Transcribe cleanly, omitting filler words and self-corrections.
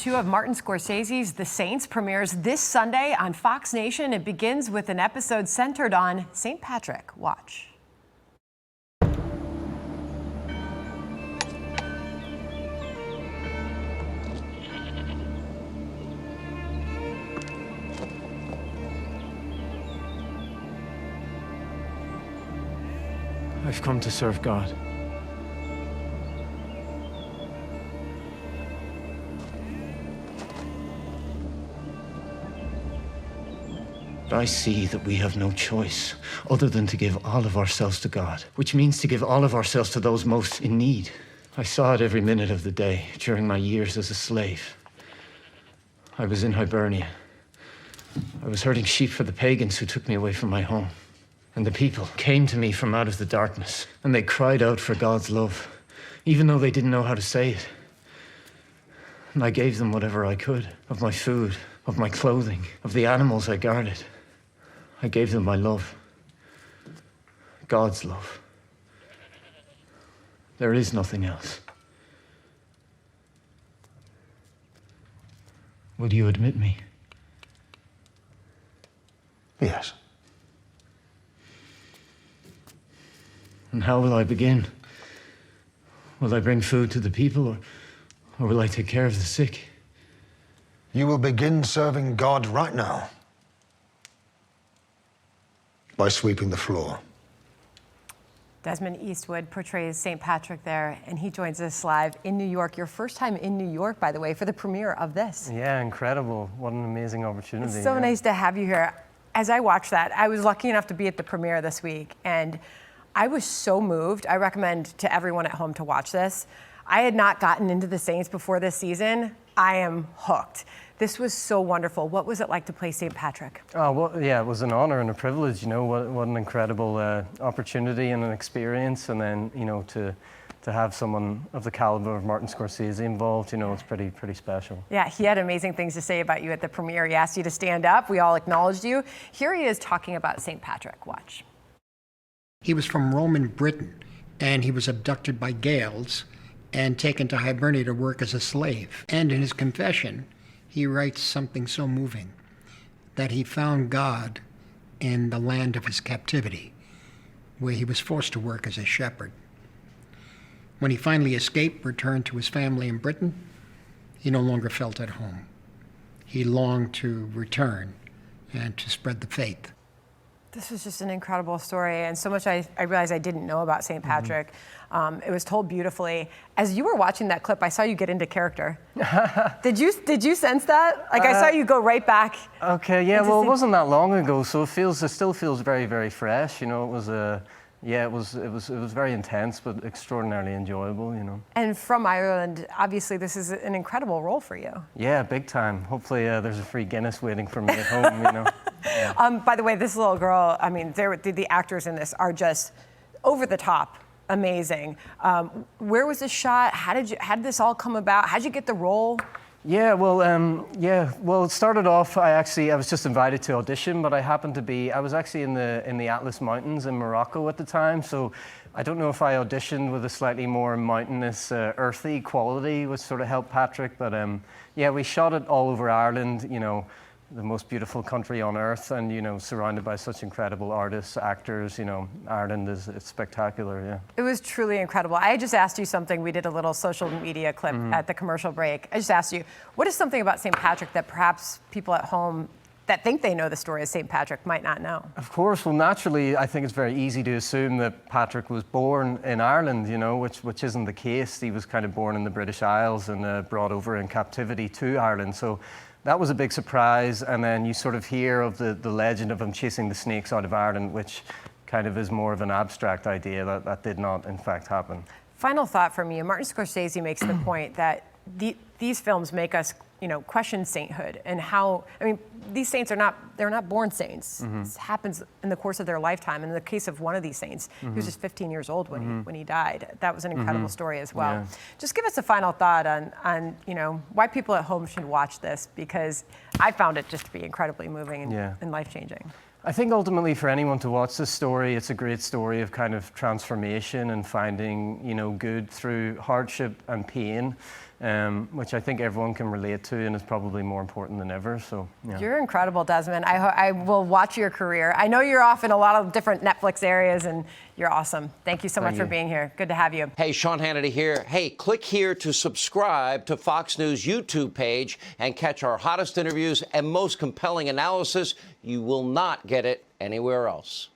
2 of Martin Scorsese's The Saints premieres this Sunday on Fox Nation. It begins with an episode centered on St. Patrick. Watch. I've come to serve God. But I see that we have no choice other than to give all of ourselves to God, which means to give all of ourselves to those most in need. I saw it every minute of the day during my years as a slave. I was in Hibernia. I was herding sheep for the pagans who took me away from my home. And the people came to me from out of the darkness, and they cried out for God's love, even though they didn't know how to say it. And I gave them whatever I could, of my food, of my clothing, of the animals I guarded. I gave them my love, God's love. There is nothing else. Will you admit me? Yes. And how will I begin? Will I bring food to the people, or will I take care of the sick? You will begin serving God right now by sweeping the floor. Desmond Eastwood portrays St. Patrick there, and he joins us live in New York. Your first time in New York, by the way, for the premiere of this. Yeah, incredible. What an amazing opportunity. It's so nice to have you here. As I watched that, I was lucky enough to be at the premiere this week, and I was so moved. I recommend to everyone at home to watch this. I had not gotten into the Saints before this season. I am hooked. This was so wonderful. What was it like to play St. Patrick? Oh, well, yeah, it was an honor and a privilege, you know, what an incredible opportunity and an experience. And then, you know, to have someone of the caliber of Martin Scorsese involved, you know, it's pretty special. Yeah, he had amazing things to say about you at the premiere. He asked you to stand up. We all acknowledged you. Here he is talking about St. Patrick. Watch. He was from Roman Britain, and he was abducted by Gales and taken to Hibernia to work as a slave. And in his confession, he writes something so moving, that he found God in the land of his captivity, where he was forced to work as a shepherd. When he finally escaped, returned to his family in Britain, he no longer felt at home. He longed to return and to spread the faith. This was just an incredible story, and so much I realized I didn't know about St. Patrick. It was told beautifully. As you were watching that clip, I saw you get into character. Did you sense that? Like, I saw you go right back. Okay, yeah, well, it wasn't that long ago, so it still feels very, very fresh. You know, it was it was very intense, but extraordinarily enjoyable, you know. And from Ireland, obviously this is an incredible role for you. Yeah, big time. Hopefully there's a free Guinness waiting for me at home, you know. Yeah. By the way, this little girl, I mean, the actors in this are just over the top amazing. Where was this shot? How did this all come about? How did you get the role? Yeah, well, it started off, I was just invited to audition, but I was actually in the Atlas Mountains in Morocco at the time, so I don't know if I auditioned with a slightly more mountainous, earthy quality, which sort of helped Patrick, but yeah, we shot it all over Ireland, you know, the most beautiful country on earth, and, you know, surrounded by such incredible artists, actors, you know, Ireland it's spectacular, yeah. It was truly incredible. I just asked you something. We did a little social media clip at the commercial break. I just asked you, what is something about St. Patrick that perhaps people at home that think they know the story of St. Patrick might not know? Of course, well, naturally, I think it's very easy to assume that Patrick was born in Ireland, you know, which isn't the case. He was kind of born in the British Isles and brought over in captivity to Ireland. So that was a big surprise, and then you sort of hear of the legend of him chasing the snakes out of Ireland, which kind of is more of an abstract idea that did not, in fact, happen. Final thought from you. Martin Scorsese makes the point that these films make us, you know, question sainthood and how, I mean, these saints they're not born saints. This happens in the course of their lifetime. And in the case of one of these saints, he was just 15 years old when he died. That was an incredible story as well. Yeah. Just give us a final thought on, you know, why people at home should watch this, because I found it just to be incredibly moving and life-changing. I think ultimately for anyone to watch this story, it's a great story of kind of transformation and finding, you know, good through hardship and pain. which I think everyone can relate to and is probably more important than ever. So, yeah. You're incredible, Desmond. I will watch your career. I know you're off in a lot of different Netflix areas, and you're awesome. Thank you so much for being here. Good to have you. Hey, Sean Hannity here. Hey, click here to subscribe to Fox News YouTube page and catch our hottest interviews and most compelling analysis. You will not get it anywhere else.